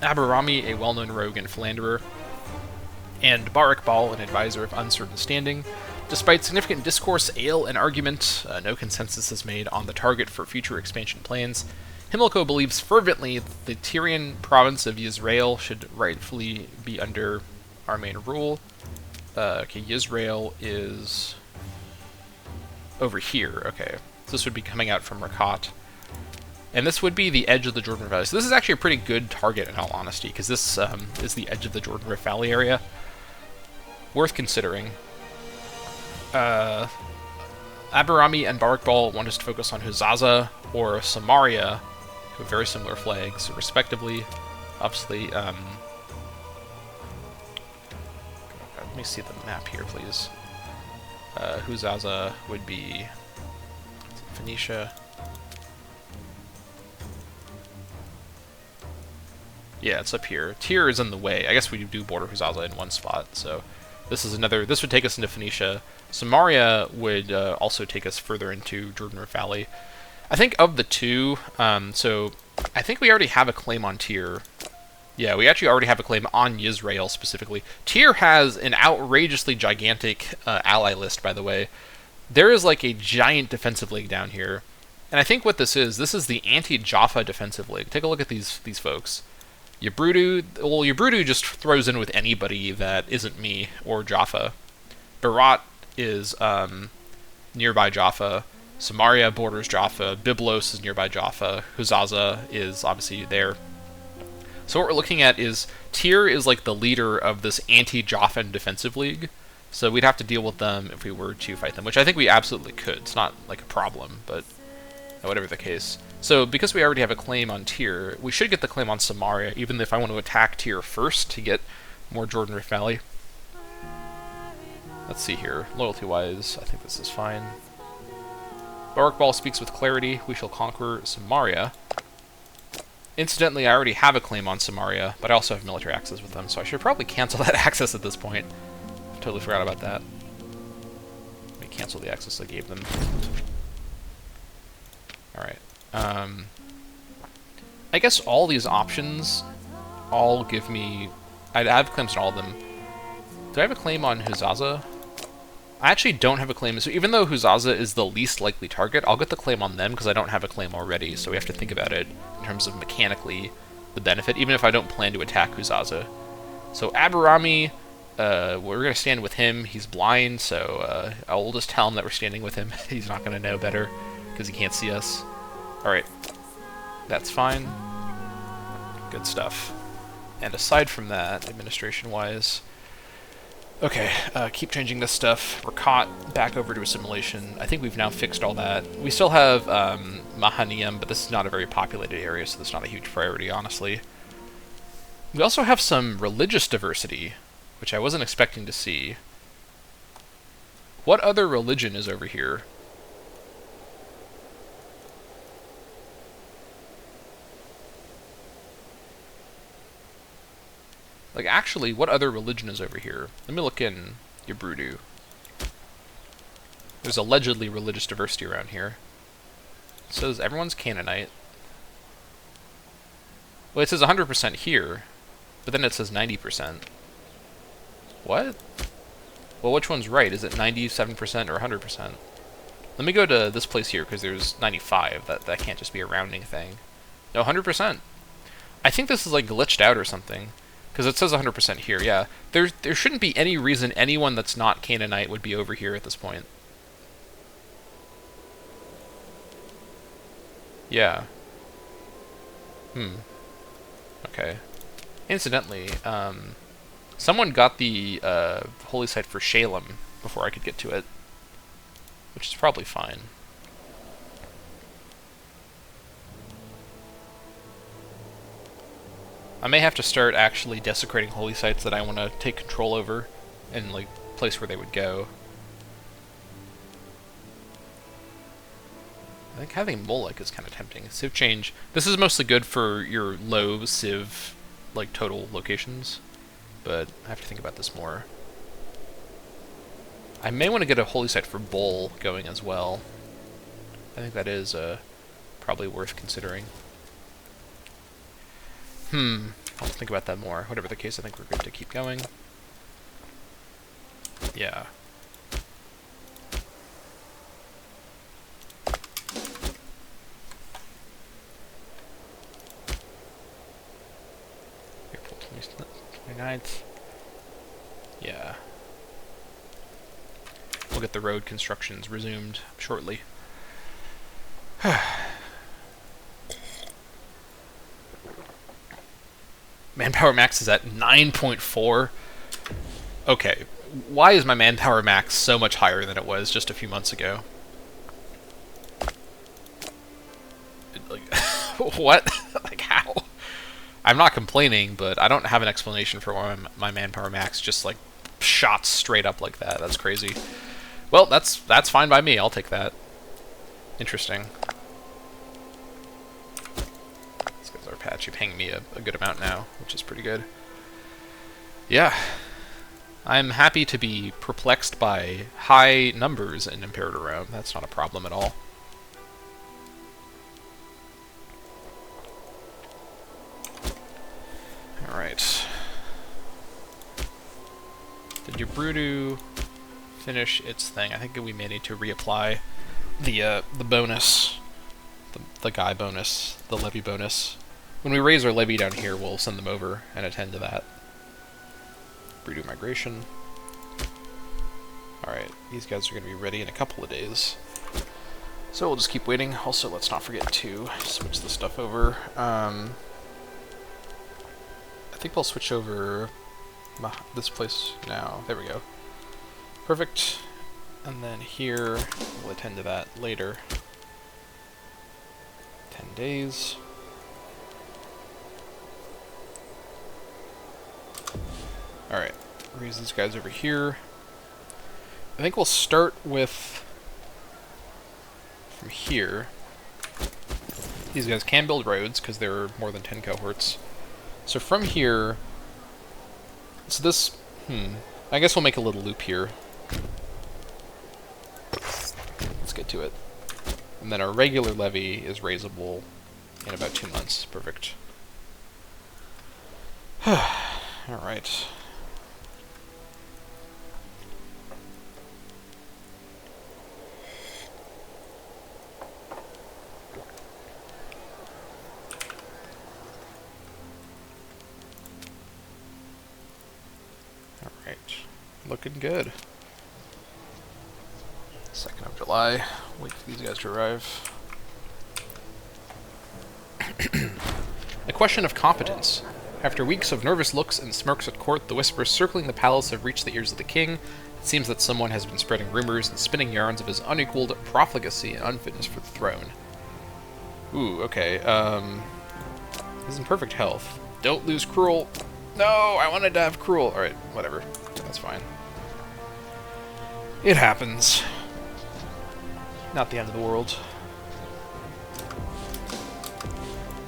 A: Aberami, a well-known rogue and philanderer, and Barak Bal, an advisor of uncertain standing. Despite significant discourse, ale, and argument, no consensus is made on the target for future expansion plans. Himilco believes fervently that the Tyrian province of Yisrael should rightfully be under Aramean rule. Okay, Yisrael is over here. Okay, so this would be coming out from Irqata. And this would be the edge of the Jordan Rift Valley. So this is actually a pretty good target in all honesty, because this is the edge of the Jordan Rift Valley area. Worth considering. Aberami and Barak Bal want us to focus on Huzaza or Samaria, who have very similar flags, respectively. Obviously, let me see the map here, please. Huzaza would be Phoenicia. Yeah, it's up here. Tyr is in the way. I guess we do border Huzaza in one spot, so this is another. This would take us into Phoenicia. Samaria would also take us further into Jordan Rift Valley. I think of the two, so I think we already have a claim on Tyr. Yeah, we actually already have a claim on Yisrael specifically. Tyr has an outrageously gigantic ally list, by the way. There is like a giant defensive league down here. And I think what this is the anti-Jaffa defensive league. Take a look at these folks. Yabrudu just throws in with anybody that isn't me or Jaffa. Berat is nearby Jaffa. Samaria borders Jaffa. Byblos is nearby Jaffa. Huzaza is obviously there. So what we're looking at is Tyr is like the leader of this anti-Jaffan defensive league. So we'd have to deal with them if we were to fight them, which I think we absolutely could. It's not like a problem, but whatever the case. So because we already have a claim on Tyr, we should get the claim on Samaria, even if I want to attack Tyr first to get more Jordan Rift Valley. Let's see here. Loyalty-wise, I think this is fine. Barak Ball speaks with clarity. We shall conquer Samaria. Incidentally, I already have a claim on Samaria, but I also have military access with them, so I should probably cancel that access at this point. Totally forgot about that. Let me cancel the access I gave them. Alright. I guess all these options all give me... I have claims on all of them. Do I have a claim on Huzaza? I actually don't have a claim. So even though Huzaza is the least likely target, I'll get the claim on them because I don't have a claim already, so we have to think about it in terms of mechanically the benefit, even if I don't plan to attack Huzaza. So Aburami, we're going to stand with him. He's blind, so I'll just tell him that we're standing with him. He's not going to know better because he can't see us. Alright, that's fine. Good stuff. And aside from that, administration-wise... Okay, keep changing this stuff. Irqata back over to assimilation. I think we've now fixed all that. We still have Mahaniam, but this is not a very populated area, so that's not a huge priority, honestly. We also have some religious diversity, which I wasn't expecting to see. What other religion is over here? Like, actually, what other religion is over here? Let me look in Yabrudu. There's allegedly religious diversity around here. It says everyone's Canaanite. Well, it says 100% here, but then it says 90%. What? Well, which one's right? Is it 97% or 100%? Let me go to this place here, because there's 95. That can't just be a rounding thing. No, 100%. I think this is, like, glitched out or something. Because it says 100% here, yeah. There shouldn't be any reason anyone that's not Canaanite would be over here at this point. Yeah. Okay. Incidentally, someone got the holy site for Shalem before I could get to it, which is probably fine. I may have to start actually desecrating holy sites that I want to take control over and, like, place where they would go. I think having Molech is kind of tempting. Civ change. This is mostly good for your low Civ, like, total locations, but I have to think about this more. I may want to get a holy site for Bull going as well. I think that is probably worth considering. I'll think about that more. Whatever the case, I think we're good to keep going. Yeah. April 29th. Yeah. We'll get the road constructions resumed shortly. Manpower max is at 9.4. Okay, why is my manpower max so much higher than it was just a few months ago? Like, what? Like, how? I'm not complaining, but I don't have an explanation for why my manpower max just, like, shot straight up like that. That's crazy. Well, that's fine by me. I'll take that. Interesting. Our patch, you're paying me a good amount now, which is pretty good. Yeah. I'm happy to be perplexed by high numbers in Imperator Rome. That's not a problem at all. Did your Broodoo finish its thing? I think we may need to reapply the bonus, the guy bonus, the levy bonus. When we raise our levy down here, we'll send them over and attend to that. Broodoo migration. Alright, these guys are going to be ready in a couple of days. So we'll just keep waiting. Also, let's not forget to switch this stuff over. I think we'll switch over this place now. There we go. Perfect. And then here, we'll attend to that later. 10 days. Alright, raise these guys over here. I think we'll start with from here. These guys can build roads because there are more than 10 cohorts. So from here, so this, I guess we'll make a little loop here. Let's get to it. And then our regular levy is raisable in about 2 months. Perfect. Alright. Looking good. 2nd of July. Wait for these guys to arrive. A question of competence. After weeks of nervous looks and smirks at court, the whispers circling the palace have reached the ears of the king. It seems that someone has been spreading rumors and spinning yarns of his unequaled profligacy and unfitness for the throne. Ooh, okay. He's in perfect health. Don't lose Cruel. No, I wanted to have Cruel. Alright, whatever. That's fine. It happens. Not the end of the world.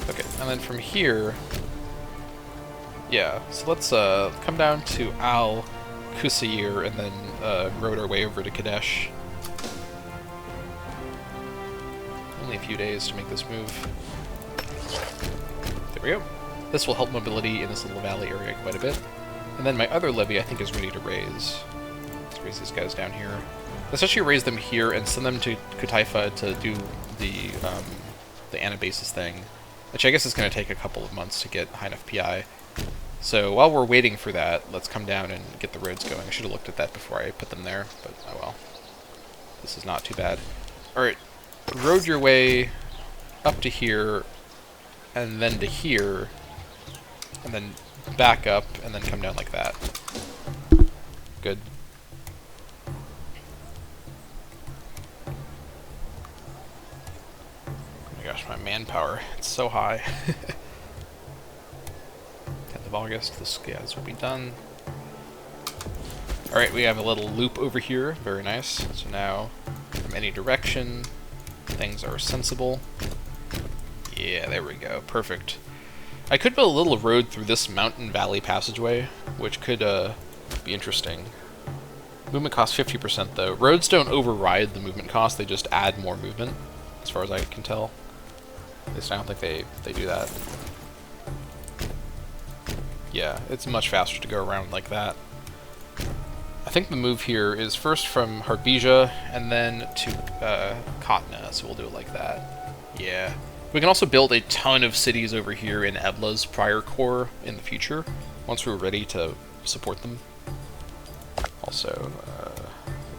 A: Okay, and then from here... Yeah, so let's come down to Al Qusayr and then road our way over to Kadesh. Only a few days to make this move. There we go. This will help mobility in this little valley area quite a bit. And then my other levy, I think, is ready to raise. Let's raise these guys down here. Let's actually raise them here and send them to Kutaifa to do the Anabasis thing, which I guess is going to take a couple of months to get high enough PI. So while we're waiting for that, let's come down and get the roads going. I should have looked at that before I put them there, but oh well. This is not too bad. Alright, road your way up to here, and then to here, and then back up, and then come down like that. Good. Oh my gosh, my manpower, it's so high. 10th of August, this guys will be done. Alright, we have a little loop over here, very nice. So now, from any direction, things are sensible. Yeah, there we go, perfect. I could build a little road through this mountain valley passageway, which could be interesting. Movement cost 50% though. Roads don't override the movement cost, they just add more movement, as far as I can tell. At least I don't think they do that. Yeah, it's much faster to go around like that. I think the move here is first from Harbeja and then to Khatna, so we'll do it like that. Yeah. We can also build a ton of cities over here in Ebla's prior core in the future, once we're ready to support them. Also,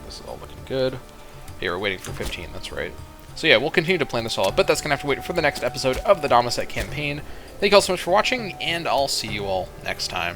A: this is all looking good. Yeah, we're waiting for 15, that's right. So yeah, we'll continue to plan this all out, but that's going to have to wait for the next episode of the Dammâseq Campaign. Thank you all so much for watching, and I'll see you all next time.